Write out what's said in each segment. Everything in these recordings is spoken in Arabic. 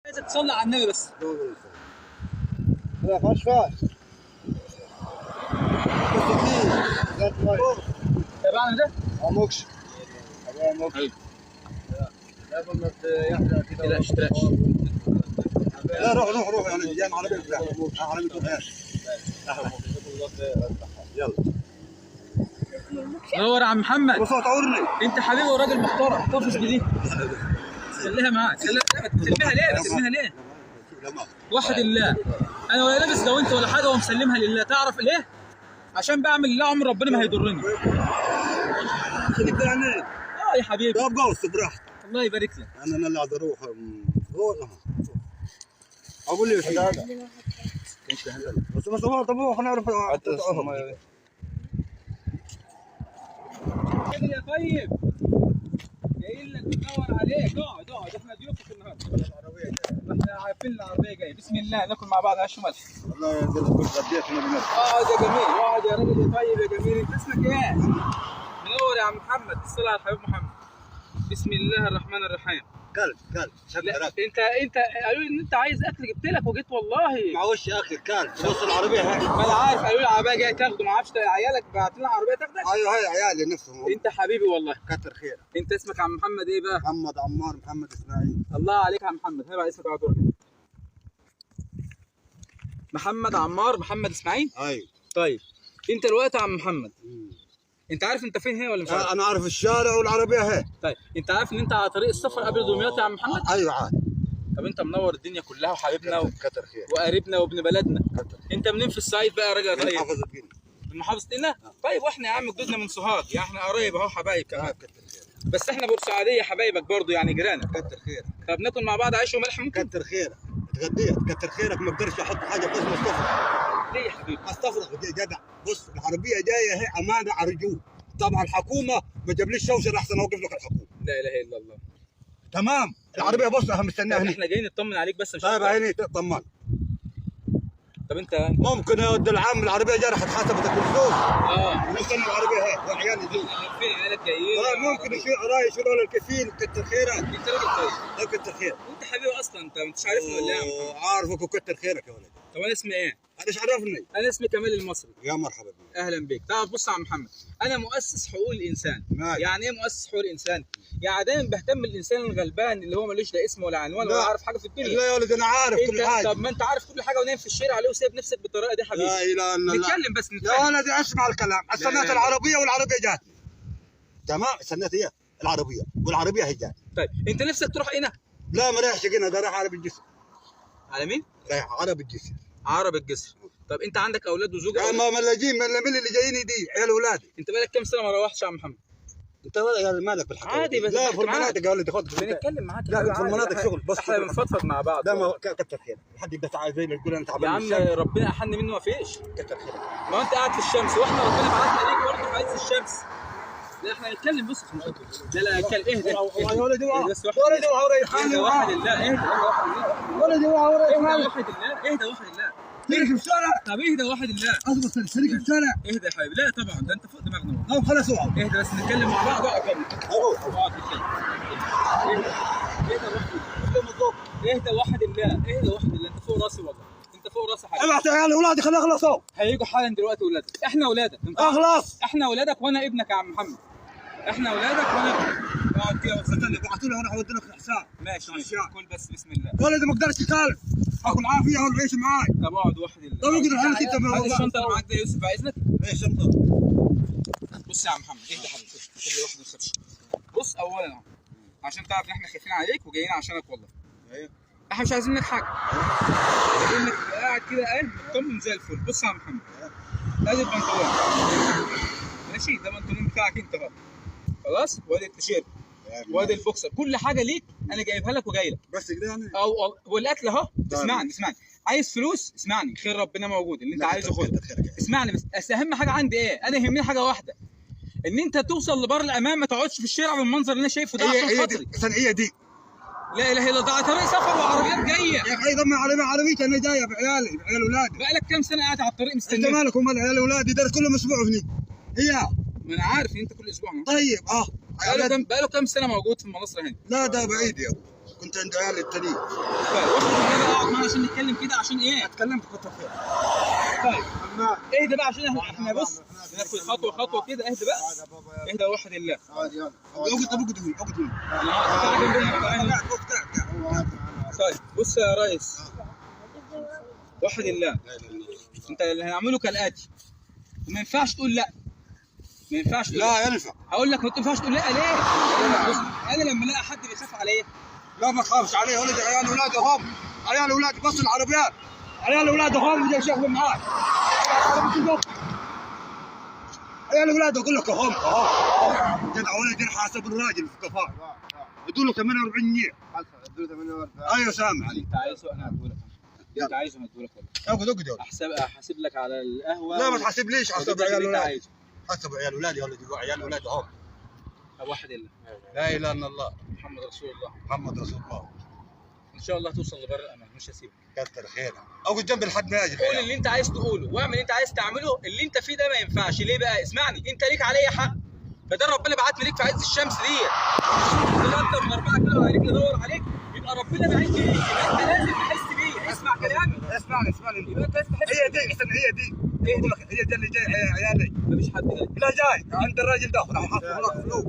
عايزك تصلي على النبي بس. لا فاش تابعنا ده؟ عموكش لا اشتراش. لا روح يعني جاي مع عربي بتاع عربي يلا نور يا عم محمد. بص تعورني انت حبيبي وراجل محترم، احتفظ بدي. خليها معاك. ترميها ليه؟ ترميها ليه؟ واحد الله. انا ولا لابس لو انت ولا حاجه ومسلمها لله، تعرف ليه؟ عشان بعمل لله عمر ربنا ما هيضرني. يا حبيبي. طب قوس براحتك. الله يبارك لك. انا اللي عايز اروح اقول لي ايش هذا؟ بس طب خلينا نعرف كده يا طيب. جايين لك ندور عليك. اقعد احنا ضيوفك النهارده. احنا عارفين العربيه جايه. بسم الله ناكل مع بعض عيش وملح. والله يا زلمه غديتنا بالملح. اقعد يا جميل، اقعد يا راجل يا طيب يا جميل. انت اسمك ايه؟ منور يا عم محمد. الصلاه على الحبيب محمد. بسم الله الرحمن الرحيم. كلب لا انت قالوا لي ان انت عايز اكل، جبت لك وجيت والله. معوش يا اخي كلب بص العربيه هاي. ما انا عارف، قالوا لي العربيه جايه تاخده، ما اعرفش عيالك بعت لنا عربيه تاخدك. ايوه هاي عيالي نفسهم. انت حبيبي والله. كتر خير. انت اسمك عم محمد ايه بقى؟ محمد عمار محمد اسماعيل. الله عليك يا عم محمد. هبقى اسمك على طول. محمد عمار محمد اسماعيل. ايوه طيب انت دلوقتي يا عم محمد، انت عارف انت فين هي ولا مش عارف؟ انا عارف الشارع والعربيه هاي. طيب انت عارف ان انت على طريق السفر قبل دمياط يا عم محمد؟ ايوه عارف. طب انت منور الدنيا كلها وحبيبنا كتر خير وقريبنا وابن بلدنا. كتر خير. انت منين في الصعيد بقى يا راجل طيب؟ محافظة جنة. من محافظة قنا؟ طيب واحنا يا عم جدودنا من سوهاج، يعني احنا قرايب اهو حبايب كمان. كتر خير. بس احنا بورسعيديه حبايبك برضه يعني جيرانك. كتر خير. طب ناكل مع بعض عيش وملح ممكن؟ كتر خيرك. اتغديت كتر خيرك. ما اقدرش احط حاجه في اسم استفرغ. ليه يا حبيبي؟ استفرغ جدع. بص العربيه جايه هي امانه ارجوك. طبعا الحكومه ما جابليش شوشر احسن اوقف لك الحكومه. لا اله الا الله. تمام. العربيه بص انا مستناها هنا. احنا جايين نطمن عليك بس مش طيب أكتر. عيني طمن. طب انت ممكن يا ولد العم العربيه جايه حتحاسبك بالفلوس. نستنى العربيه هي وعيالي دي. فين عيالك جايين؟ ممكن يشيل قرايه يشيلوا الكفيل. كتر خيرك. انت راجل طيب. كتر خيرك. وانت حبيبي اصلا انت ما انتش عارفني ولا ايه؟ عارفك وكتر خيرك يا ولد. طب انا اسمي ايه؟ انا ايش عرفني؟ انا اسمي كمال المصري. يا مرحبا بك. اهلا بك. تعرف بص يا عم محمد، انا مؤسس حقوق الانسان. ماشي. يعني ايه مؤسس حقوق الانسان؟ يعني دايما بهتم بالانسان الغلبان اللي هو ملوش لا اسم ولا عنوان ولا عارف حاجه في الدنيا. لا يا ولد انا عارف كل حاجه. طب ما انت عارف كل حاجه ونايم في الشارع ليه وسايب نفسك بالطريقه دي حبيبي؟ لا اله الا الله. نتكلم بس نتكلم. يا ولدي اسمع الكلام. استنيت العربيه والعربيه جاتني. تمام استنيت هي العربيه والعربيه هي جاتني. طيب انت نفسك تروح هنا؟ لا ما رايحش هنا. ده رايح عرب الجسر. على مين؟ رايح عرب الجسر. عرب الجسر. طب انت عندك اولاد وزوجه؟ ما ملاجين من اللي جايين دي عيال اولادي. انت بقالك كام سنه ما روحتش يا عم محمد؟ انت مالك بالحكايه عادي بس لا في المناطق يا ولدي خد بنتكلم معاك. لا في المناطق شغل بس احنا بنفضفض مع بعض. لا ما كتر خير. حد يبدا تعال زي اللي تقول انا يا تعبان عم ربنا احن منه ما فيش. كتر خير. ما انت قاعد في الشمس واحنا ربنا بعتنا ليك برضه في عز الشمس. لا احنا هنتكلم بص لا اهدى يا ولدي بس ولدي اهدى واحد الله. اهدى ولدي واحد الله. اهدى واحد الله. شريك في الشارع. طب اهدى واحد الله. اصبر شريك في الشارع. اهدى يا حبيبي. لا طبعا ده انت فوق دماغنا. طب خلاص اقعد. اهدى بس نتكلم مع بعض. اقعد اقعد نتكلم. اهدى واحد الله. اهدى واحد الله. انت فوق راسي والله. انت فوق راسي حبيبي. ابعت عيال اولادي خليهم يخلصوا. هيجوا حالا دلوقتي اولادك. احنا اولادك. اخلص. احنا اولادك وانا ابنك يا عم محمد. احنا اولادك وانا ابنك. اقعد كده وستني ابعتوا لي وانا اودي لك الحساب. ماشي كل بس بسم الله. ولدي ما اقدرش اتكلم. اكل عافيه ولا عيش معاي. طب اقعد واحد الله. طب اقدر حالك انت هات الشنطه اللي معاك ده يا يوسف باذنك. ايش شنطه؟ بص يا عم محمد اهدى حبيبي. كل واحد ما يخافش. بص اولا اهو عشان تعرف ان احنا خايفين عليك وجايين عشانك والله. ايوه احنا مش عايزين منك حاجه. عايزين انك تبقى قاعد كده مطمن زي الفل. بص يا عم محمد ادي البنطلون ماشي. ده البنطلون بتاعك انت بقى خلاص. وادي التيشيرت وادي البوكسر. كل حاجه ليك انا جايبها لك وجاي لك. بس كده يعني. والاكل اهو. اسمعني عايز فلوس اسمعني. خير ربنا موجود. اللي انت عايزه خده. اسمعني بس اهم حاجه عندي ايه؟ انا يهمني حاجه واحده، ان انت توصل لبر الامان. ما تقعدش في الشارع بالمنظر اللي انا شايفه ده عشان خاطري. هي دي. لا اله الا الله. ده على طريق سفر وعربيات جايه يا اخي ضم عربيتي انا جايه بعيالي بعيال اولادي. بقالك كام سنه قاعد على الطريق مستني؟ انت مالك ومال عيال اولادي؟ ده كلهم اسبوع هني. هي ما انا عارف ان انت كل اسبوع طيب بقاله كام سنه موجود في المناصره هنا؟ لا ده بعيد يا كنت عند عيال التانيين. طيب واخد كده اقعد معانا عشان نتكلم كده عشان ايه؟ اتكلمت كتر خير. طيب اهدى بقى عشان احنا بص ناخد خطوه خطوه كده. اهدى بقى، اهدى وحد الله. اقعد طيب بص يا ريس، وحد الله. انت اللي هنعمله كالاتي، ما ينفعش تقول لا، ما ينفعش تقول لا ينفع. هقول لك ما ينفعش تقول لا ليه؟ بص انا لما الاقي حد بيخاف عليا لا ما تخافش عليه، ولد عيال اولادي هم، عيال اولادي بص العربيات، عيال اولادي هم اللي يشغلوا معاي. عيال اولادي اقول لك هم جدع ولدي حاسب الراجل في الكفاء يدوا له 48 جنيه. ايوه سامع. انت عايزه انا هديه لك، انت عايزه هديه لك اقعد احسب لك على القهوه. لا ما تحاسبليش، حسب عيال اللي انت اولادي، عايزه. حسب عيال اولادي، عيال اولادي هم. طب وحد الله، لا اله الا الله محمد رسول الله، محمد رسول الله. ان شاء الله توصل لبر الامان، مش هسيبك. كتر خيرك. اقعد جنبي لحد ما يجي. قول اللي انت عايز تقوله واعمل اللي انت عايز تعمله. اللي انت فيه ده ما ينفعش. ليه بقى؟ اسمعني، انت ليك عليا حق، بدل ربنا بعتني ليك في عز الشمس ديت. انت من 4 كيلو عليك ادور عليك، يبقى ربنا بعت لي ليك، يبقى انت لازم تحس بيا. اسمع كلامي، اسمعني يبقى انت لازم تحس. هي دي استنى، هي دي اقول لك، هي دي اللي جاي عيالي. مفيش حد جاي. لا جاي عند الراجل ده راح يحاسبه هناك فلوس.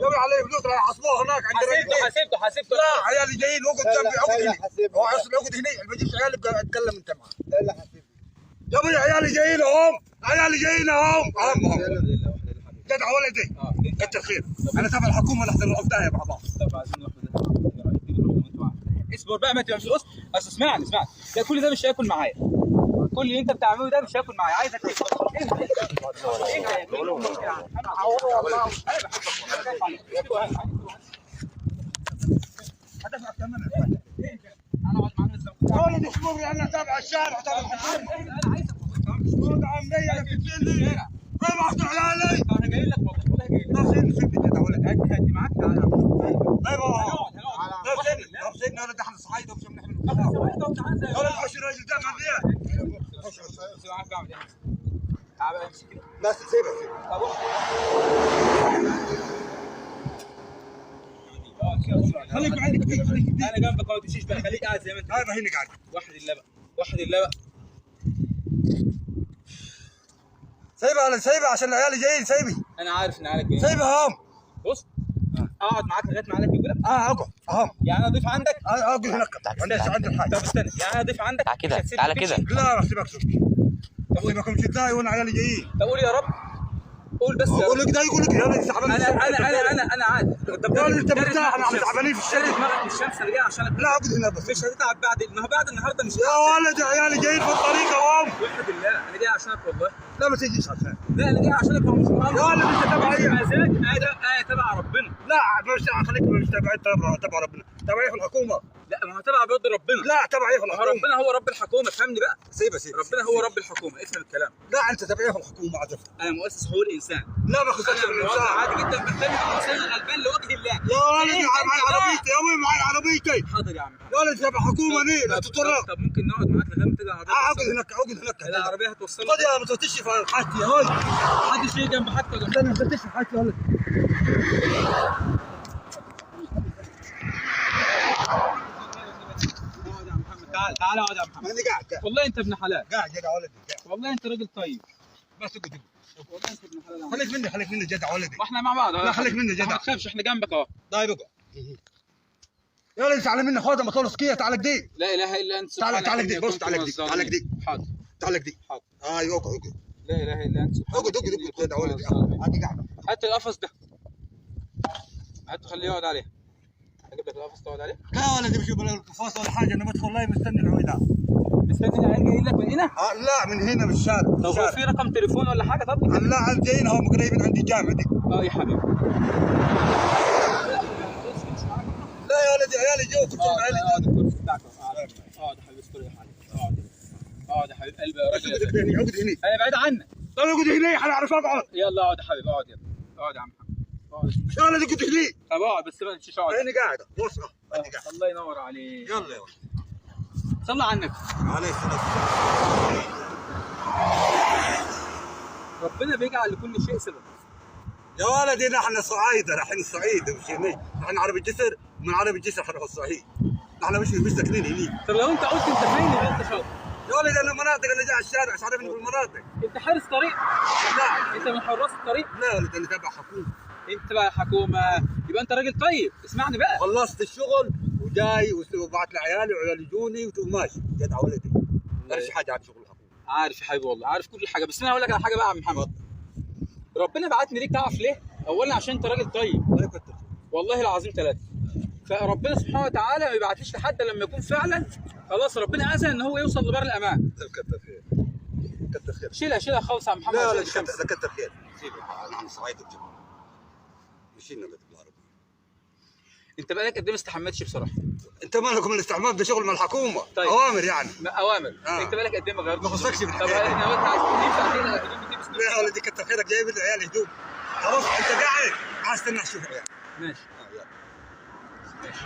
يبي عليه فلوس راح يحاسبوه هناك عند الراجل. حاسبته. لا عيالي جايين، اقعد جنبي، اقعد هنا. هو اصلا اقعد هنا، ما بجيش عيالي اتكلم انت معاه. لا حاسبني يا ابوي، عيالي جايين هم، عيالي جايين هم. جدع ولدي كتر خير. انا تبع الحكومه لحد الافدايه مع بعض. طب عايزين نروح اصبر بقى، ما تبقاش اصل اسمعني ده كل ده مش هياكل معايا. كل اللي انت بتعمله ده مش هياكل معايا. عايزك ولد اشمر انا تابع الشارع تابع الحكومه. انا عايزك ولد عمي انا في لي ما افتح عيالي. انا جاي لك والله جاي لك. نفسي كده ولد هاتي معاك تعالى. ايوه نفسي انا دحل صعيده ومش من ولد حش الراجل ده ما فيها. تعال امسك كده. بس سيبها. خليك عندك دي، انا جنبك ما تمشيش بقى، خليك قاعد زي ما انت. هذا هنا قاعد. وحد الله بقى. سيبها عشان العيال جايين. سيبي. انا عارف ان عيالك جايين. سيبها هم. بص اقعد معاك لغايه ما عيالك يقول لك. اقعد هم. يعني انا اضيف عندك. اقعد هناك عند الحاج. طب استنى، يعني انا اضيف عندك تعالى كده. لا راح سيبك سيبكم ازاي وانا عيالي جايين. طب قول يا رب، قول بس. اقول لك ده يقول لك يلا تعبان. انا عادي. طب انت مرتاح، انا تعبانين في الشارع. دماغك من الشمس، انا جاي عشانك. لا اقعد هنا بس. مش هتتعب بعد النهارده مش يا ولد عيالي جايين في الطريق هم. وحد الله، انا جاي عشانك والله. لا ما تجيش عشان. لا انا جاي عشانك. هو مش يا ولد انت تبع ايه؟ مزاج تبع ربنا. لا مش خليك مش تبع ربنا. تبع ايه في الحكومه؟ لا ما هو تبع بيرضي ربنا. لا تبع ايه في الحكومه؟ ربنا هو رب الحكومه، فهمني بقى. سيبها ربنا هو رب الحكومه، افهم الكلام. لا انت تبع ايه في الحكومه عارف؟ انا مؤسس حقوق الانسان. لا ما خصكش الانسان. عادي جدا بهتم بالانسان الغلبان لوجه الله. يا ولد معي عربيتي، يا ابوي معي عربيتي. حاضر يا عم. يا ولد تبع حكومه ليه؟ لا تضطر. طب ممكن نقعد معاك لغايه ما تيجي العربيه. اقعد هناك العربيه هتوصلك. خد يا ما تفتش في حاجتي يا ولد. محدش يجي جنب حاجتك. استنى ما تفتش في حاجتي يا ولد. تعال اقعد يا محمد. انا قاعد. والله انت ابن حلال. قاعد يا ولدي. والله انت راجل طيب. بس اقعد. والله انت ابن حلال. خليك مني جدع ولدي. واحنا مع بعض. لا خليك مني جدع. ما تخافش احنا جنبك اهو. طيب اقعد. يا ولد تعال مني، خذ مطول سكيه. تعال دي. لا اله الا انت. تعال دي. بص تعال دي. حاضر. تعال دي. حاضر. ايوه اقعد. لا اله الا انت. اقعد جدع ولدي. عادي قاعد. هات القفص ده. هات خليه يقعد عليه. اجيب لك القفص تقعد عليه. لا ولدي مش بلا القفاص ولا حاجه، انا بدخل والله مستني العملاء. مستني العيال جايين لك من هنا؟ لا من هنا من الشارع. طب هو في رقم تليفون ولا حاجه؟ طب لا جايين هم قريبين عندي الجامعه دي. يا حبيبي. لا يا ولدي عيالي جو كنت عيالي. اقعد الكرسي بتاعك. اقعد يا حبيبي، استريح عليك. اقعد يا حبيب قلبي يا راجل. اقعد هنا. انا بعيد عنك. طيب اقعد هنا حنعرف اقعد. يلا اقعد يا حبيبي، اقعد يلا. اقعد يا عم محمد. اقعد. يا ولدي قعد هنا. طب اقعد بس ما تمشيش. اقعد. انا قاعد. بص انا قاعد. الله ينور عليك. يلا يا ولد. صلى على النبي. عليه الصلاه ربنا بيجعل لكل شيء سبب. يا ولدي نحن صعايده رايحين الصعيد مش هني، نحن عرب الجسر ومن عرب الجسر حنروح الصعيد. نحن مش ساكنين هني. طب لو انت قلت انت فين يبقى انت شاطر. يا ولدي انا مناطق انا جاي على الشارع مش عارفني بالمناطق. انت حارس طريق؟ لا انت من حراس الطريق؟ لا يا ولدي انا تابع حكومه. انت بقى حكومه، يبقى انت راجل طيب، اسمعني بقى. خلصت الشغل وجاي وبعت لعيالي وعيالي يجوني وماشي جدع ولدي. ما فيش حاجه عن شغل الحكومه. عارف يا حبيبي والله، عارف كل حاجه، بس انا هقول لك على حاجه بقى يا عم محمد. ربنا بعتني ليك، تعرف ليه؟ اولا عشان انت راجل طيب. والله العظيم ثلاثه. فربنا سبحانه وتعالى ما يبعتليش لحد لما يكون فعلا خلاص ربنا اذن ان هو يوصل لبر الامان. كتر خير. كتر خير. شيلها خالص يا عم محمد. لا كتر خير. سيبك نحن صعيد وجبل. مشينا بالعربي. انت بقالك قد ايه ما استحمتش بصراحه؟ انت مالك من الاستعمار ده شغل من الحكومه. طيب. اوامر يعني. اوامر. انت بقالك قد ايه ما غيرتش؟ ما خصكش طب احنا وقت عايزين نمشي عندنا هدوم بتلبس. لا يا ولدي كتر خيرك جايب العيال هدوم. خلاص انت قاعد عايز استنى اشوف العيال. ماشي. يلا. ماشي.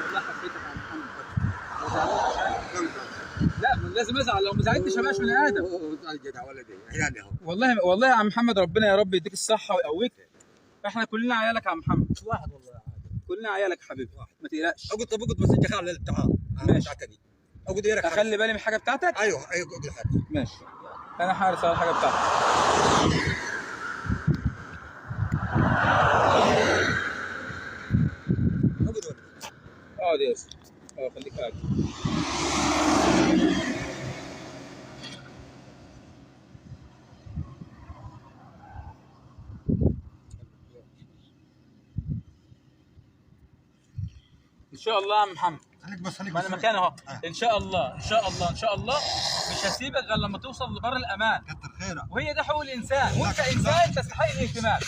والله حبيتك يا عم محمد. لا لازم ازعل، لو ما زعلتش ما بقاش بني ادم. جدع ولدي عيالي اهو. والله يا عم محمد ربنا يا رب يديك الصحه ويقويك. احنا كلنا عيالك يا عم محمد. واحد والله كلنا عيالك حبيبي، ما تقلقش. اقعد بس انت خالد تعال. ماشي. اقعد يرك. اخلي بالي من الحاجه بتاعتك؟ ايوه اقعد لحد. ماشي. انا حارس على الحاجه بتاعتك. اقعد يا اسطى. خليك قاعد. ان شاء الله يا عم محمد. خليك ما انا مكاني اهو. ان شاء الله ان شاء الله مش هسيبك غير لما توصل لبر الامان. كتر خيرك. وهي ده حقوق الانسان، وانت انسان تستحق الاهتمام.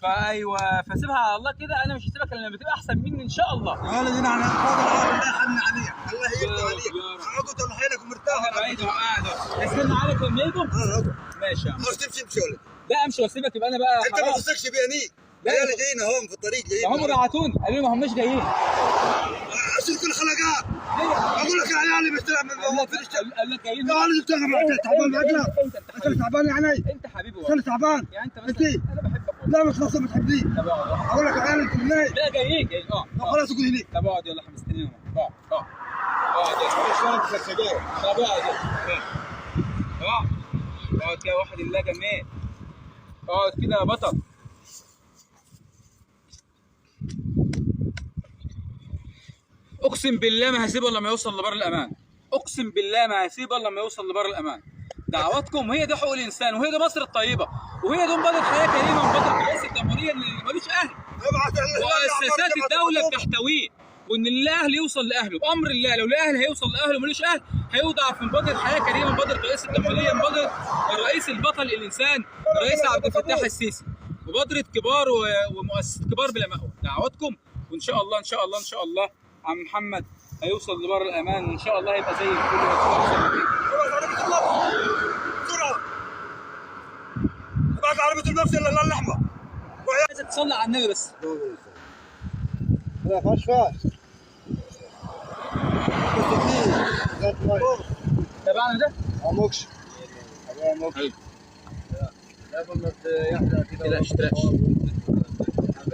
فايوه فسيبها على الله كده، انا مش هسيبك الا لما تبقى احسن مني ان شاء الله. يا ولدي نحن الله يحن عليك، الله يرضى عليك. اقعد على حيلك ومرتاح. انا بعيد وقاعد استنى عليك لما يجوا. ماشي يا عم. خلاص تمشي ولدي. لا امشي واسيبك يبقى انا بقى انت ما تثقش بيني. عيالي جايين اهم في الطريق جايين. هم بعتوني قالوا لي ما هماش جايين. اشيل كل خلقات. اقول لك يا عيالي مش قال لك جايين. يا ولدي انت تعبان معك. انت تعبان يعني. انت حبيبي انا تعبان. يعني انت بس انا بحبك. لا مش خلاص ما تحبنيش. اقول لك يا عيالي انت منين؟ لا جايين خلاص قول هنيك. طب اقعد يلا احنا مستنيين اقعد يا سيدي. طب اقعد اقعد كده واحد الله جميل. اقعد كده يا بطل. اقسم بالله ما هسيبه الا لما يوصل لبر الامان. اقسم بالله ما هسيبه الا لما يوصل لبر الامان. دعواتكم وهي دي حقوق الانسان، وهي دي مصر الطيبه، وهي دي مبادره حياه كريمه، مبادره رئيس الجمهوريه اللي ملوش اهل. مؤسسات الدوله بتحتويه، وان الاهل يوصل لاهله بامر الله. لو الاهل هيوصل لاهله ملوش اهل هيوضع في مبادره حياه كريمه، مبادره رئيس الجمهوريه، مبادره الرئيس البطل الانسان الرئيس عبد الفتاح السيسي، مبادره كبار ومؤسسات كبار بلا مأوى. دعواتكم وان شاء الله ان شاء الله عم محمد هيوصل لبر الامان، وان شاء الله هيبقى زي الفل بسرعه. بعد عربيه المفصل الاحمر. عايزك تصلي على النبي بس. لا فاش تبعنا ده؟ عموكش.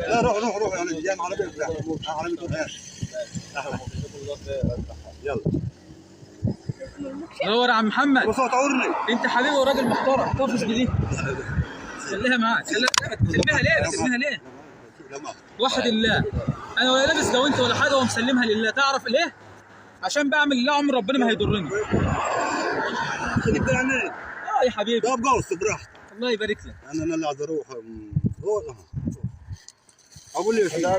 لا روح يعني جاي مع عربيه عربيه يلا نور يا عم محمد. بصوت عورني. انت حبيبي وراجل محترم، احتفظ بدي. خليها معاك. ترميها ليه؟ واحد الله. انا ولا لابس جوانت ولا حاجه ومسلمها لله، تعرف ليه؟ عشان بعمل الله عمر ربنا ما هيضرني. خليك بعينيك. يا حبيبي. طب قوس براحتك. الله يبارك لك. انا اللي عايز اروح. اقول لي هذا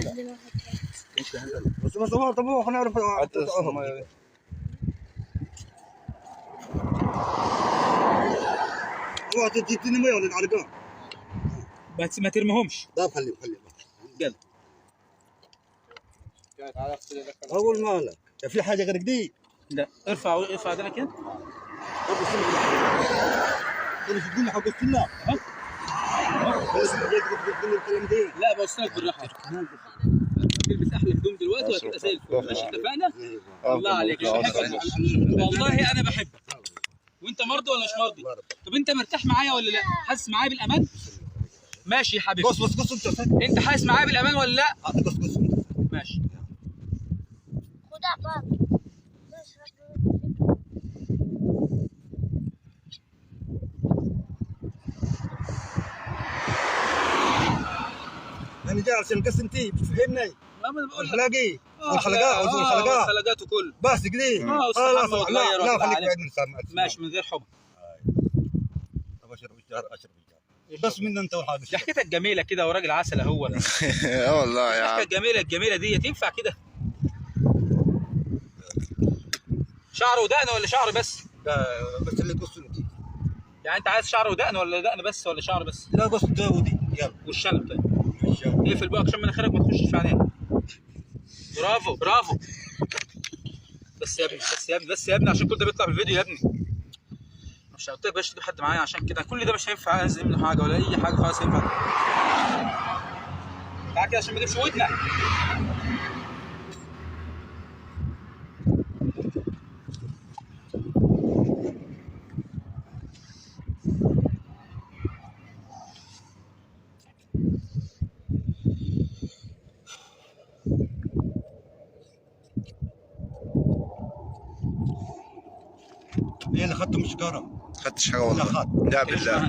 بس طب هو نعرف هو تجيبني ميه ولا العرقان بس ما ترميهمش. طب خليه يلا اقول مالك في حاجه غير دي. لا ارفع ده كده. طيب تقول لي حق الله. لا بص لك بالراحه. تلبس احلى هدوم دلوقتي وهتبقى زي الفل. ماشي اتفقنا؟ الله عليك. والله انا بحبك. وانت مرضي ولا مش مرضي؟ طب انت مرتاح معايا ولا لا؟ حاسس معايا بالامان؟ ماشي يا حبيبي. بص انت حاسس معايا بالامان ولا لا؟ بص ماشي. خدها بابا. انا جاي عشان القسم تي بتفهمني. ما انا بقول لك الخلاقي والخلقات والخلقات بس كده. خلاص لا خليك بعيد من ماشي من غير حب. طب اشرب بس من انت والحاج. ضحكتك جميله كده وراجل عسل اهو. اه والله يا عم. الضحكه الجميله دي تنفع كده؟ شعر ودقن ولا شعر بس؟ لا بس اللي تقصه انت. يعني انت عايز شعر ودقن ولا دقن بس ولا شعر بس؟ لا بس ده ودي يلا. والشنب طيب. اقفل بقى عشان مناخيرك ما تخشش في عينيك. برافو. بس يا ابني عشان كل ده بيطلع في الفيديو يا ابني. مش قلت لك بلاش تجيب حد معايا عشان كده كل ده مش هينفع انزل منه حاجه ولا اي حاجه خالص ينفع. تعال كده عشان ما تجيبش ودنك. ايه اللي خدته من السيجاره؟ خدتش حاجه والله. لا بالله.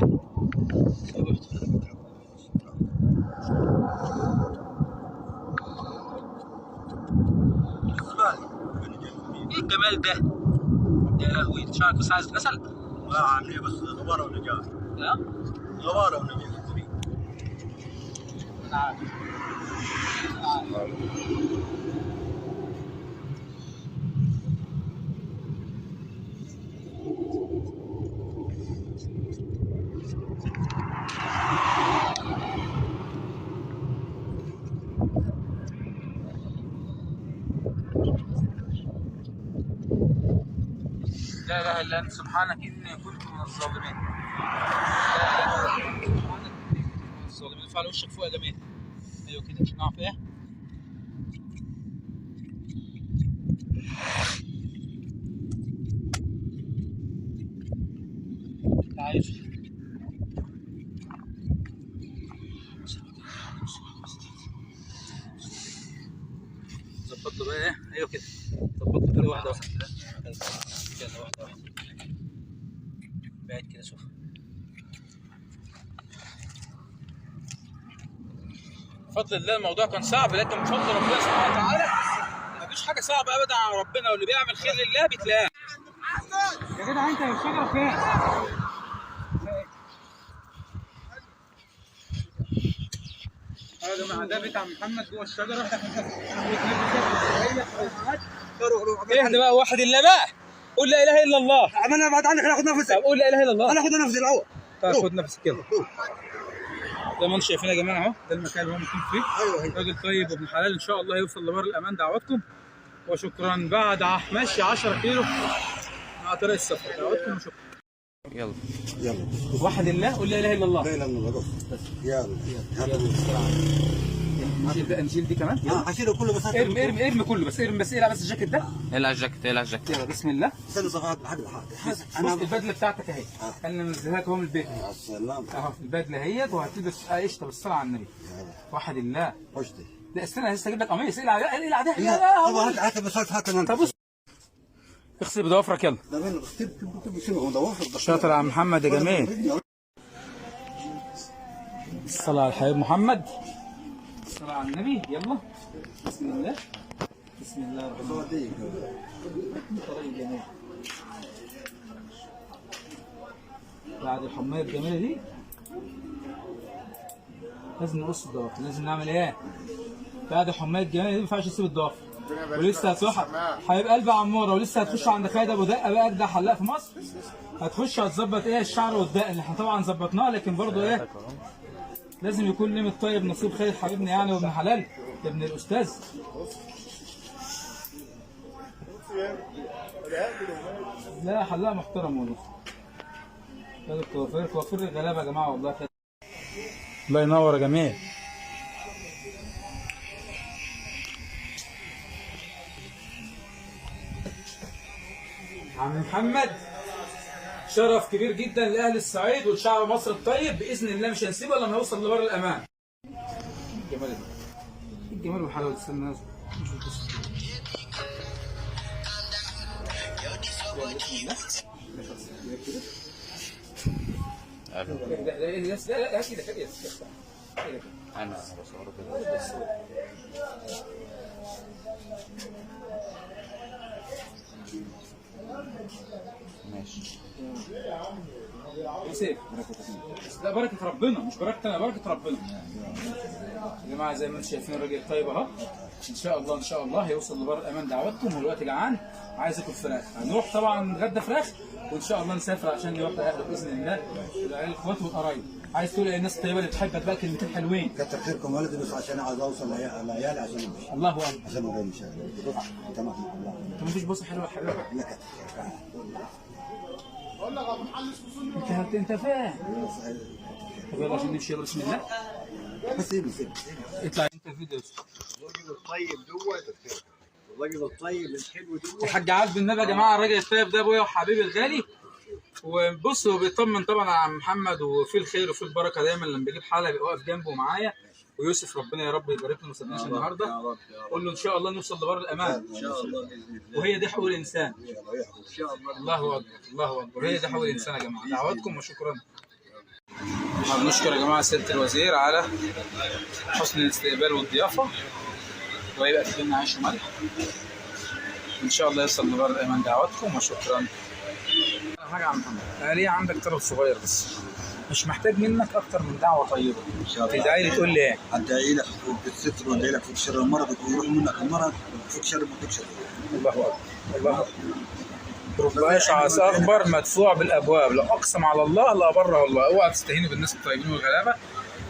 ايه الجمال ده؟ يا لهوي شعرك بس عايز تتغسل؟ لا عامليه بس غباره ونجاه. لا؟ غباره ونجاه. انا عارف. لا اله الا انت سبحانك اني كنت من الظالمين. لا اله الا انت سبحانك اني كنت من الظالمين. ارفع وشك فوق يا جميل. ايوه كده نقف ايه؟ تعال ظبط له بقى ايه؟ ايوه كده ظبط له كده واحده واحده. يلا واحده واحده. بعد كده شوف. بفضل الله الموضوع كان صعب لكن بفضل ربنا سبحانه وتعالى مفيش حاجه صعبه ابدا على ربنا واللي بيعمل خير لله بتلاقيه. يا جدع انت الشجره فين؟ يا جماعه ده بيت عم محمد جوه الشجره. اهدى بقى واحد الا بقى. قول لا اله الا الله. عملنا بعد عنك ناخد نفسك. طب قول لا اله الا الله. انا اخد نفسي الاول. طيب خد نفسك يلا. زي ما انتم شايفين يا جماعه اهو ده المكان اللي هو مكون فيه. ايوه راجل طيب وابن حلال ان شاء الله يوصل لبر الامان دعواتكم. وشكرا بعد مشي 10 كيلو مع طريق السفر دعواتكم وشكرا. يلا واحد الله قول لا اله الا الله. لا اله الا الله. يلا نشيل دي كمان. هشيله كله بس. ارمي كله بس اقلع بس الجاكيت ده. اقلع الجاكيت يلا بسم الله. استنى صفحات لحد انا البدله بتاعتك اهي. انا منزلها لك اهو من البيت. يا سلام. اهو البدله اهيت وهتلبس قشطه بالصلاه على النبي. واحد الله. قشطه. لا استنى لسه اجيب لك قميص اقلع ده. يلا هات بس هات انا. طب بص اغسل بضوافرك يلا. ده مين اكتب شنو ضوافر. شاطر يا عم محمد يا جميل. الصلاة على الحبيب محمد. الصلاة على النبي يلا. بسم الله الرحمن الرحيم. طريق جميل. بعد الحماية الجميلة دي لازم نقص الضوافر. لازم نعمل ايه؟ بعد الحماية الجميلة دي ما ينفعش تسيب الضوافر. ولسه هتروح حبيب قلبي عموره ولسه هتخش عند خالد ابو دقه بقى اجدع حلاق في مصر. هتخش هتظبط ايه الشعر والدقن اللي احنا طبعا ظبطناه لكن برضه ايه لازم يكون ليميت طيب نصيب خالد حبيبنا يعني وابن حلال ابن الاستاذ. لا حلاق محترم والله. خالد كوافير الغلابه يا جماعه والله. الله ينور يا جميل. عم محمد شرف كبير جدا لاهل الصعيد والشعب مصر الطيب، باذن الله مش هنسيبه الا لما يوصل لبر الامان. الجمال ده، الجمال والحلاوه. استنى انا بصوره كده. ماشي. يوسف لا بركه ربنا، مش بركه انا، بركه ربنا. يا جماعه زي ما انتم شايفين الراجل الطيب اهو، ان شاء الله ان شاء الله هيوصل لبر الامان دعواتكم. والوقت جعان عايز اكل فراخ، هنروح طبعا نتغدى فراخ وان شاء الله نسافر عشان نروح اهله باذن الله، العيال الاخوات والقرايب. عايز تقول للناس الطيبه اللي بتحبك بقى كلمتين حلوين؟ كتر خيركم ولدي، بس عشان عايز اوصل لعيالي عشان امشي. الله اكبر. عشان اوريهم مش تمام. انت مفيش بصه حلوه حلوه؟ لا كتر خيرك. انت فاهم. طب يلا عشان نمشي، يلا بسم الله. بس سيبني اطلع انت فيديو. الراجل الطيب دوت، الراجل الطيب الحلو دوت. الحاج عبد النبي يا جماعه، الراجل الطيب ده ابويا وحبيبي الغالي. وبص هو بيطمن طبعا على عم محمد، وفي الخير وفي البركه دايما لما بيجيب حاله بيبقى واقف جنبه ومعايا. ويوسف ربنا يا رب يبارك له، ما سابناش النهارده. قول له ان شاء الله نوصل لبر الامان ان شاء الله باذن الله. وهي دي حقوق الانسان. ان شاء الله. الله اكبر الله اكبر، هي دي حقوق الانسان يا جماعه. دعواتكم وشكرا. بنشكر يا جماعه سياده الوزير على حسن الاستقبال والضيافه، ويبقى في لنا عيش وملح ان شاء الله يوصل لبر الامان. دعواتكم وشكرا. حاجه يا عم محمد، انا ليه عندك طلب صغير بس، مش محتاج منك اكتر من دعوه طيبه. تدعي لي تقول لي ايه؟ ادعي لك بالستر وادعي لك في شر المرض، ويروح منك المرض، وفيك شر ما فيكش. الله اكبر الله اكبر. رب اشعث اخبر مدفوع بالابواب، لو اقسم على الله لابره الله. اوعى تستهينوا بالناس الطيبين والغلابه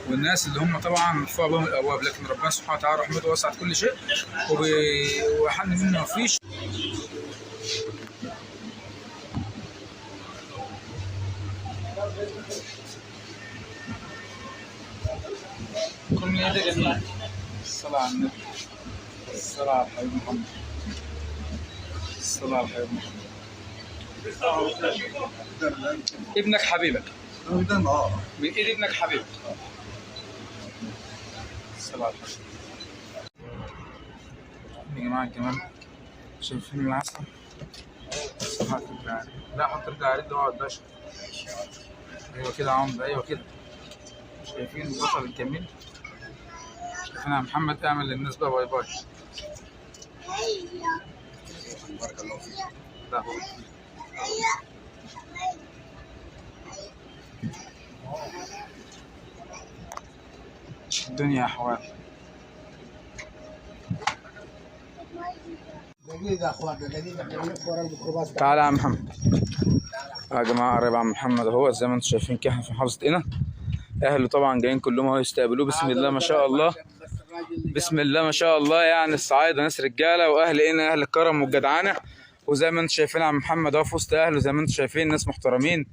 والناس اللي هم طبعا مدفوع بهم الابواب، لكن ربنا سبحانه وتعالى رحمته وسعت كل شيء وحن منه ما فيش. كل من يدك جميل. الصلاة على النبي، الصلاة على الحبيب محمد، الصلاة على الحبيب محمد. ابنك حبيبك من ايد ابنك حبيبك. الصلاة على الحبيب. يا جماعة الجمال، شايفين العسل؟ حط الجعاري، لا حط الجعاري ده اقعد باشا. ايوه كده يا عمرو، ايوه كده. شايفين البطل الجميل؟ شايفين يا محمد؟ اعمل للناس بقى باي باي. بارك الله فيك. لا هو الدنيا احوال. دقيقة يا اخوان، دقيقة نلف ورا الميكروباص. تعالى يا عم محمد. يا جماعة قريب عم محمد اهو، زي ما انتم شايفين كده في محافظة قنا. اهله طبعا جايين كلهم اهو يستقبلوه. بسم الله ما شاء الله، بسم الله ما شاء الله. يعني الصعايدة ناس رجالة، واهل قنا اهل الكرم والجدعانة. وزي ما انتم شايفين عم محمد اهو في وسط اهله، زي ما انتم شايفين ناس محترمين.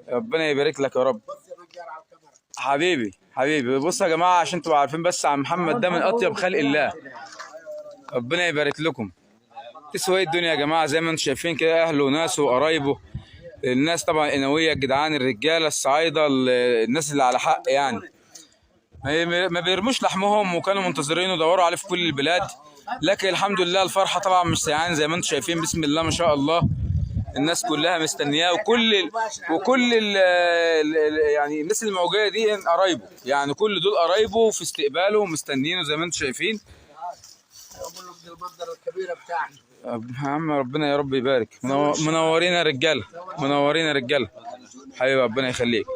ربنا يبارك لك يا رب. حبيبي حبيبي. بص يا جماعة عشان تبقوا عارفين بس، عم محمد ده من اطيب خلق الله. ربنا يبارك لكم. تسوى الدنيا يا جماعة، زي ما انتم شايفين كده اهله وناسه وقرايبه. الناس طبعا القنويه الجدعان الرجاله الصعايده، الناس اللي على حق يعني، ما بيرموش لحمهم، وكانوا منتظرين ودوروا عليه في كل البلاد. لكن الحمد لله الفرحه طبعا مش سيعان، زي ما انتم شايفين بسم الله ما شاء الله. الناس كلها مستنياه، وكل يعني الناس اللي موجوده دي قرايبه، يعني كل دول قرايبه في استقباله ومستنيينه زي ما انتم شايفين. المنظر الكبيره بتاعنا يا عم ربنا يا رب يبارك. منورين يا رجاله، منورين يا رجاله حبيبي، ربنا يخليك.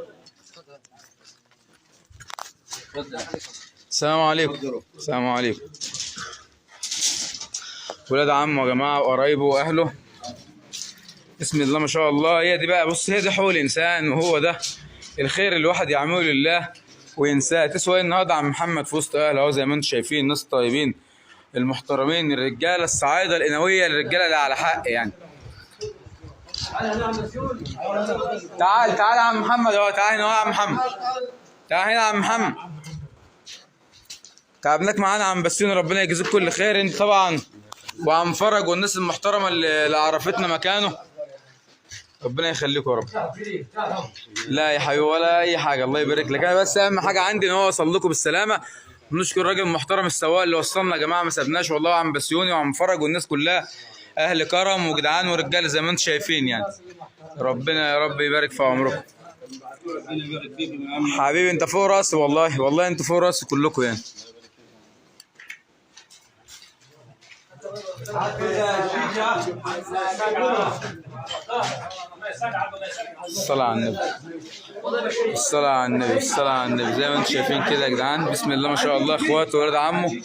السلام عليكم. السلام عليكم. ولاد عمه يا جماعه وقرايبه واهله، بسم الله ما شاء الله. هي دي بقى، بص هي دي حقوق الانسان، وهو ده الخير اللي الواحد يعمله لله وينساه. تسوى النهارده عم محمد في وسط اهله اهو، زي ما انتم شايفين الناس الطيبين المحترمين الرجاله الصعايده القنويه الرجاله اللي على حق يعني. تعال تعال يا عم محمد اهو، تعال هنا يا عم محمد، تعال هنا يا عم محمد. تعبناك معانا عم بسيون، ربنا يجزيك كل خير انت طبعا، وعم فرج والناس المحترمه اللي عرفتنا مكانه. ربنا يخليكم يا رب. لا يا حبيبي ولا اي حاجه، الله يبارك لك. انا بس اهم حاجه عندي ان هو وصل لكم بالسلامه. نشكر الراجل المحترم السواق اللي وصلنا يا جماعه، ما سابناش والله، عم بسيوني وعم فرج والناس كلها اهل كرم وجدعان ورجاله زي ما انتم شايفين يعني. ربنا يا رب يبارك في عمركم. حبيبي انت فوق راسي والله، والله انتوا فوق راسي كلكم يعني. الصلاة على النبي، الصلاة على النبي، الصلاة على النبي. زي ما انتم شايفين كده يا جدعان، بسم الله ما شاء الله. اخواته وولاد عمه،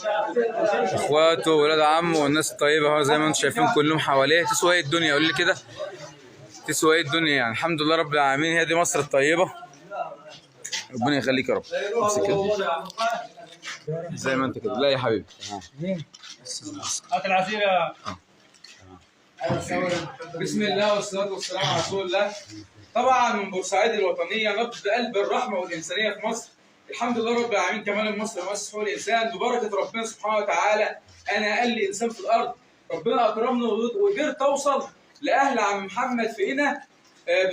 اخواته وولاد عمه والناس الطيبة اهو زي ما انتم شايفين كلهم حواليه. تسوى ايه الدنيا؟ قول لي كده، تسوى ايه الدنيا يعني؟ الحمد لله رب العالمين. هي دي مصر الطيبة، ربنا يخليك يا رب. امسك كده زي ما انت كده. لا يا حبيبي هات العصير يا بسم الله والصلاة والسلام على رسول الله. طبعا من بورسعيد الوطنية، نبض قلب الرحمة والإنسانية في مصر. الحمد لله رب العالمين. كمان مصر مؤسس حقوق الإنسان ببركة ربنا سبحانه وتعالى. أنا أقل إنسان في الأرض، ربنا أكرمنا وقدرت أوصل لأهل عم محمد في هنا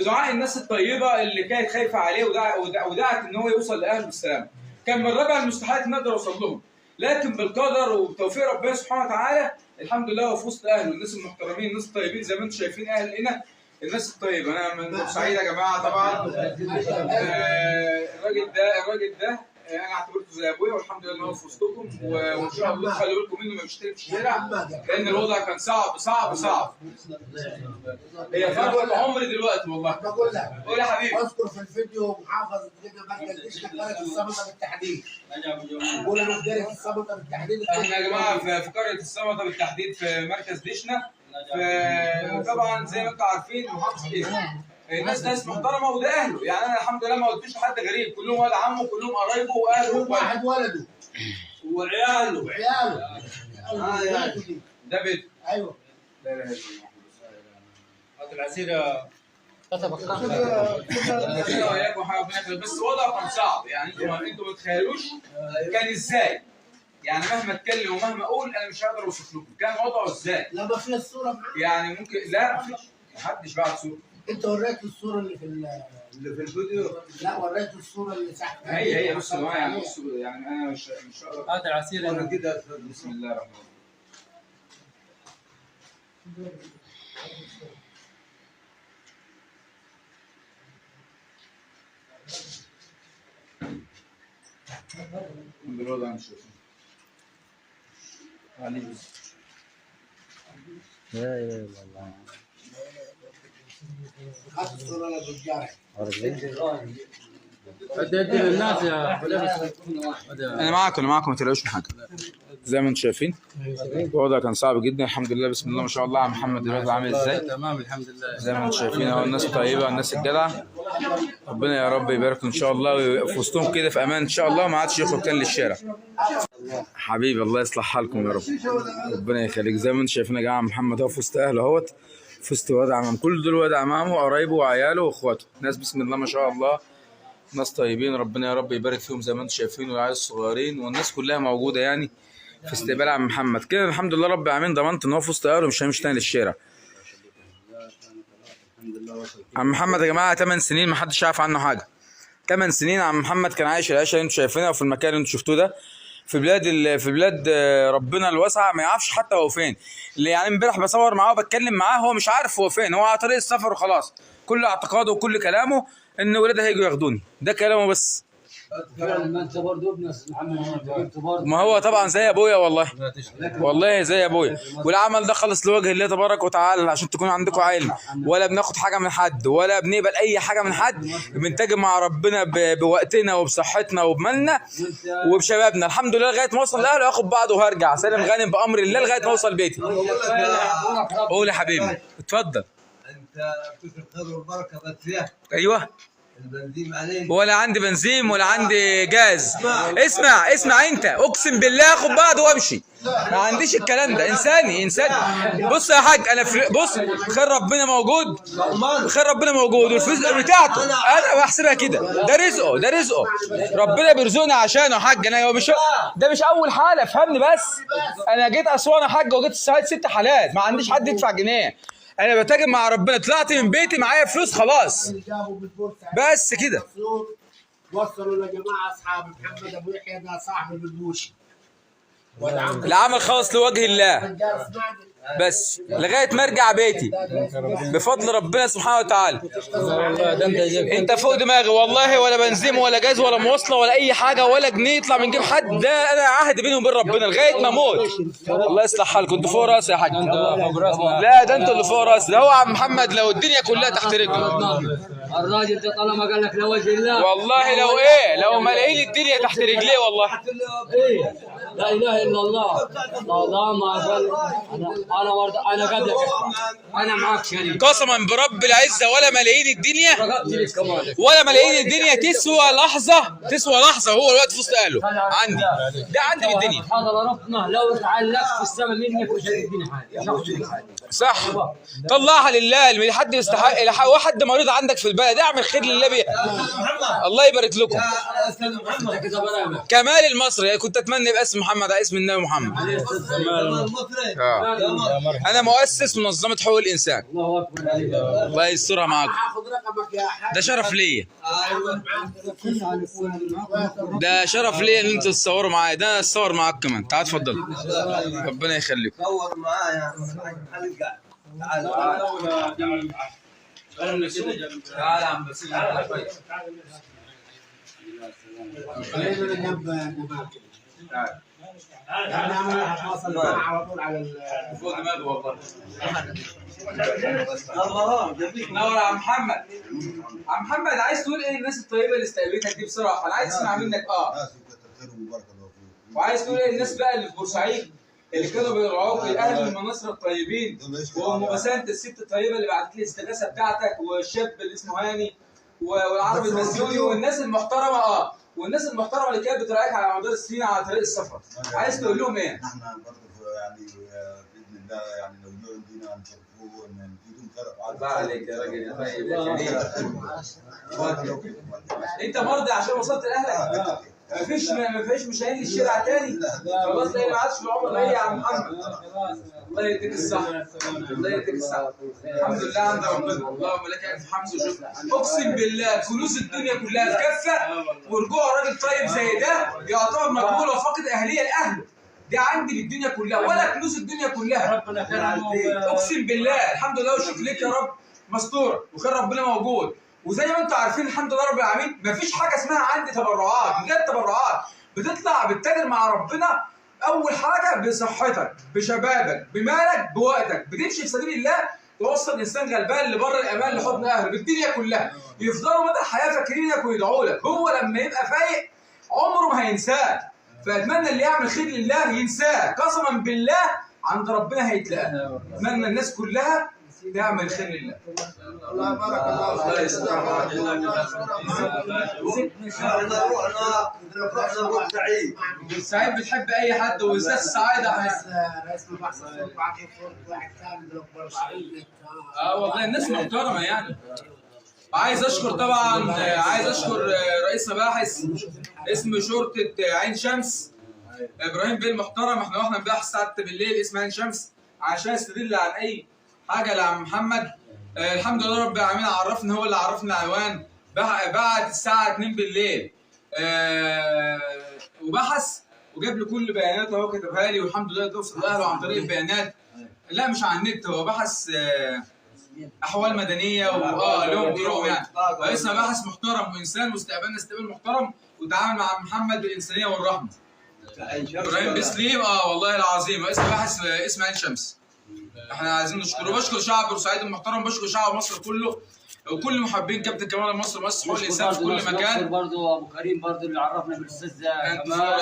بدعاء الناس الطيبة اللي كانت خايفة عليه ودعت إن هو يوصل لأهله بالسلامة. كان من رابع المستحيلات إن أقدر أوصل لهم، لكن بالقدر وبتوفيق ربنا سبحانه وتعالى الحمد لله هو في وسط اهله، الناس المحترمين، الناس الطيبين زي ما انتم شايفين اهل هنا الناس الطيبه. انا من بورسعيد يا جماعه طبعا. الراجل ده انا اعتبرته زي ابويا، والحمد لله هو في وسطكم، وان شاء الله خلي بالكم منه ما يشتري في الشارع، لان الوضع كان صعب صعب صعب. هي فرحه عمري دلوقتي والله. قول يا حبيبي. اذكر في الفيديو محافظ مركز دشنا قريه الصمته بالتحديد. قول انا في قريه الصمته بالتحديد. احنا يا جماعه في قريه الصمته بالتحديد في مركز دشنا. طبعا زي ما انتم عارفين محافظه ايه؟ ناس محترمه وده اهله يعني. انا الحمد لله ما قلتش لحد غريب، كلهم ولد عمه كلهم قرايبه واهله. واحد ولده وعياله ده بيته. ايوه لا اله الا الله. هات العصير يا بس الوضع كان صعب يعني. انتوا ما تتخيلوش كان ازاي يعني. مهما اتكلم ومهما اقول انا مش هقدر اوصف لكم كان وضعه ازاي. لا ما في الصوره معاك يعني ممكن لا ما فيش، ما حدش بعت صوره. انت وريت الصوره اللي في الفيديو. لا وريت الصوره اللي تحت. هي بص يعني بص يعني انا مش هقدر. هات العصير انا كده. بسم الله الرحمن الرحيم. بالوضع نشوف علي. لا اله الا الله. هات الصوره للرجال. ادي للناس يا انا معاكم ما تقلقوش من حاجه. زي ما انتم شايفين الوضع كان صعب جدا. الحمد لله بسم الله ما شاء الله. عم محمد دلوقتي عامل ازاي؟ تمام الحمد لله. زي ما انتم شايفين اهو الناس الطيبه الناس الجدعه. ربنا يا رب يبارك ان شاء الله وفي وسطهم كده في امان ان شاء الله، ما عادش يخرج تاني للشارع. حبيبي الله يصلح حالكم يا رب. ربنا يخليك. زي ما انتم شايفين يا جماعه محمد اهو في وسط اهله اهوت، في وسط ولاد عمام. كل دول ولاد عمامه وقرايبه وعياله واخواته، ناس بسم الله ما شاء الله، ناس طيبين. ربنا يا رب يبارك فيهم زي ما انتم شايفين، والعيال الصغيرين والناس كلها موجوده يعني في استقبال عم محمد. كده الحمد لله رب العالمين ضمنت ان هو في وسط اهله مش هيمشي تاني للشارع. عم محمد يا جماعه 8 سنين ما حدش عارف عنه حاجه. 8 سنين عم محمد كان عايش العيشه اللي انتم شايفينها وفي المكان اللي انتم شفتوه ده، في بلاد ربنا الواسعه، ما يعرفش حتى هو فين. اللي يعني امبارح بصور معاه وبتكلم معاه هو مش عارف هو فين، هو على طريق السفر وخلاص. كل اعتقاده وكل كلامه ان ولادي هيجوا ياخدوني، ده كلامه بس. ما انت برضه ابن محمد برضه. ما هو طبعا زي ابويا والله، والله زي ابويا. والعمل ده خلص لوجه الله تبارك وتعالى عشان تكونوا عندكم علم. ولا بناخد حاجه من حد ولا بنقبل اي حاجه من حد، بنتاجر مع ربنا بوقتنا وبصحتنا وبمالنا وبشبابنا. الحمد لله لغايه ما اوصل لاهله واخد بعضه وهرجع سالم غانم بامر الله لغايه ما اوصل بيتي. قول يا حبيبي اتفضل. انت بتشوف الخير والبركه بس فيها. ايوه البنزين عليه. ولا عندي بنزين ولا عندي جاز. اسمع انت اقسم بالله اخد بعضه وامشي، ما عنديش الكلام ده. انساني. بص يا حاج انا بص خير ربنا موجود، خير ربنا موجود والفلوس بتاعته انا بحسبها كده. ده رزقه ربنا بيرزقنا عشانه يا حاج. انا ده مش اول حاله افهمني بس. انا جيت اسوان يا حاج وجيت السعيد 6 حالات ما عنديش حد يدفع جنيه. انا بتاجر مع ربنا، طلعت من بيتي معايا فلوس خلاص، بس كده. وصلوا لجماعه اصحاب محمد ابو يحيى ده صاحب البلبوشي، العمل خالص لوجه الله بس لغايه ما ارجع بيتي بفضل ربنا سبحانه وتعالى. انت فوق دماغي والله، ولا بنزيم ولا جاز ولا مواصله ولا اي حاجه ولا جنيه يطلع من جيب حد، ده انا عهد بيني وبين ربنا لغايه ما اموت. الله يصلح حالكم، انتوا فوق راسي يا حاج. لا ده انتوا اللي فوق راسي، ده هو عم محمد لو الدنيا كلها تحت رجله. الراجل ده طالما قال لك لوجه الله والله لو ملايين الدنيا تحت رجليه والله. ايه لا اله الا الله. طالما قال انا قبلك، انا معاك شريك قسما برب العزه ولا ملايين الدنيا ولا ملايين الدنيا تسوى لحظه هو الوقت في وسط اهله عندي، ده عندي بالدنيا. هذا ربنا لو تعلقت في السماء منك مش هتديني حاجه. صح، طلعها لله، حد يستحق، واحد مريض عندك في البلد اعمل خير لله بيه. الله يبارك لكم. كمال المصري كنت اتمنى يبقى اسم محمد على اسم النبي محمد. انا مؤسس منظمه حقوق الانسان. الله يسترها معاكم، ده شرف ليا، ده شرف ليا ان انتوا تتصوروا معايا، ده اتصور معاك كمان. تعال اتفضل، ربنا يخليك. صور معايا تعال تعال يا عم بس على طول على فوق دماغي والله. نور يا عم محمد. عم محمد عايز تقول ايه للناس الطيبه اللي استقبلتك دي بصراحه؟ انا عايز اسمع منك. وعايز تقول ايه للناس بقى اللي في بورسعيد اللي كانوا بيرعوك، اهل المناصر الطيبين، وام بسنت الست الطيبه اللي بعتت لي الاستغاثه بتاعتك، والشاب اللي اسمه هاني، والعربي المسيوني، والناس المحترمه والناس المحترمه اللي كانت بتراعيك على مدار السنين على طريق السفر، عايز تقول لهم ايه؟ احنا برضه يعني باذن الله يعني لو جوا عندنا نشوفوه نديهم شرف. الله عليك يا راجل يا طيب يا كريم. انت مرضي عشان وصلت لاهلك؟ مفيش مشاهين للشارع تاني؟ خلاص لا ما عادش في العمر غير يا عم محمد. الله يديك الصحة، الله يديك الصحة. الحمد لله عند ربنا، اللهم لك الف حمد وشكر. اقسم بالله كنوز الدنيا كلها في كفة، ورجوع راجل طيب زي ده يعتبر مقبول وفاقد اهلية لاهله. دي عندي بالدنيا كلها ولا كنوز الدنيا كلها. ربنا خير اقسم بالله. الحمد لله والشكر ليك يا رب، مستورة وخير ربنا موجود. وزي ما انتم عارفين الحمد لله رب العالمين مفيش حاجه اسمها عندي تبرعات، بجد تبرعات بتطلع بتتاجر مع ربنا. اول حاجه بصحتك، بشبابك، بمالك، بوقتك، بتمشي في سبيل الله توصل انسان غلبان لبر الامان لحضن اهله بالدنيا كلها، يفضلوا مدى الحياه فاكرينك ويدعوا لك. هو لما يبقى فايق عمره ما هينساك، فاتمنى اللي يعمل خير لله ينساه، قسما بالله عند ربنا هيتلاقى. اتمنى الناس كلها تعمل خير لله. الله بارك الله سعيد. سعيد بتحب اي حد وبالذات السعاده رئيس مباحث الصوت واحد ثاني والله الناس محترمه يعني. عايز اشكر طبعا، عايز اشكر رئيس مباحث اسم شرطه عين شمس ابراهيم بيه المحترم. احنا رحنا امبارح الساعه 6 بالليل اسم عين شمس عشان يستدل عن اي حاجه لعم محمد. الحمد لله رب العالمين عرفنا، هو اللي عرفنا العنوان بعد الساعه 2 بالليل وبحث وجاب لي كل بياناته اهو كتبها لي، والحمد لله توصل لاهله عن طريق البيانات. لا مش على النت، هو بحث احوال مدنيه لهم طرقهم يعني. رئيس مباحث محترم وانسان واستقبلنا استقبال محترم وتعامل مع محمد بالانسانيه والرحمه. ابراهيم بسليم والله العظيم رئيس مباحث اسم عين شمس. احنا عايزين نشكره، بشكر شعب بورسعيد المحترم، بشكر شعب مصر كله وكل محبين كابتن كمال مصر مؤسس حقوق الانسان في كل مكان. برضه ابو كريم برضه اللي عرفنا بالاستاذ كمال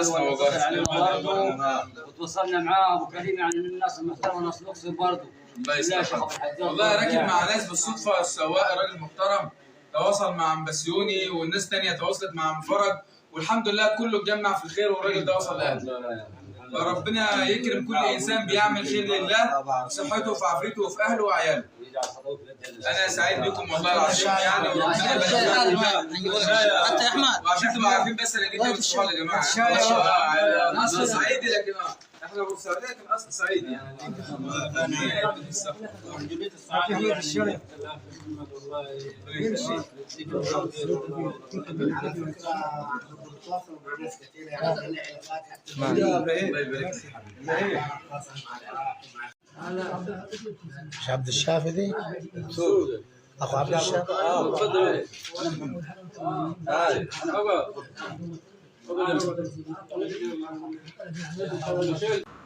وتواصلنا معاه. ابو كريم يعني من الناس المحترمه، ناس الاقصر برضه. الله يسلمك. والله راكب مع ناس بالصدفه، السواق راجل محترم تواصل مع ام بسيوني والناس ثانيه تواصلت مع ام فرج، والحمد لله كله اتجمع في الخير والراجل ده وصل لاهله. فربنا يكرم كل انسان بيعمل خير لله بصحته وفي عافيته وفي اهله وعياله. انا سعيد بكم والله العظيم يعني، وربنا يبارك انت يا احمد وعشان تبقوا عارفين بس انا جيت من الصحاب يا جماعه. انا اصلا صعيدي لكن احنا بورسعيديه كان اصل صعيدي يعني. مش عبد الشافي دي؟ اخو عبد الشافي. تفضل.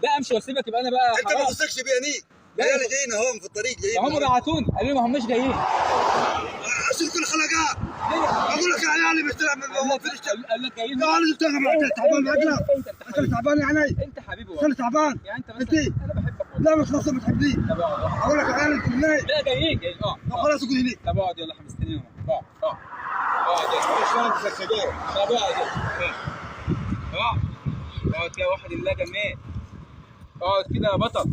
لا امشي واسيبك يبقى انا بقى. انت ما تثقش بيني. العيال جايين اهم في الطريق جايين. هم بعتوني قالوا لي ما هماش جايين. اشيل كل خلقات. اقول لك العيال اللي بيشتغل قال لك جايين. لا انا اشتغل تعبان اقلب. انت تعبان يا عيني. انت حبيبي انا تعبان. يعني انت انت انا بحبك. لا مش ناقص بتحبني. اقول لك العيال انت منين؟ لا جايين خلاص قول هني. طب اقعد يلا حمستني. اقعد اقعد كده واحد الله جمال. اقعد كده يا بطل.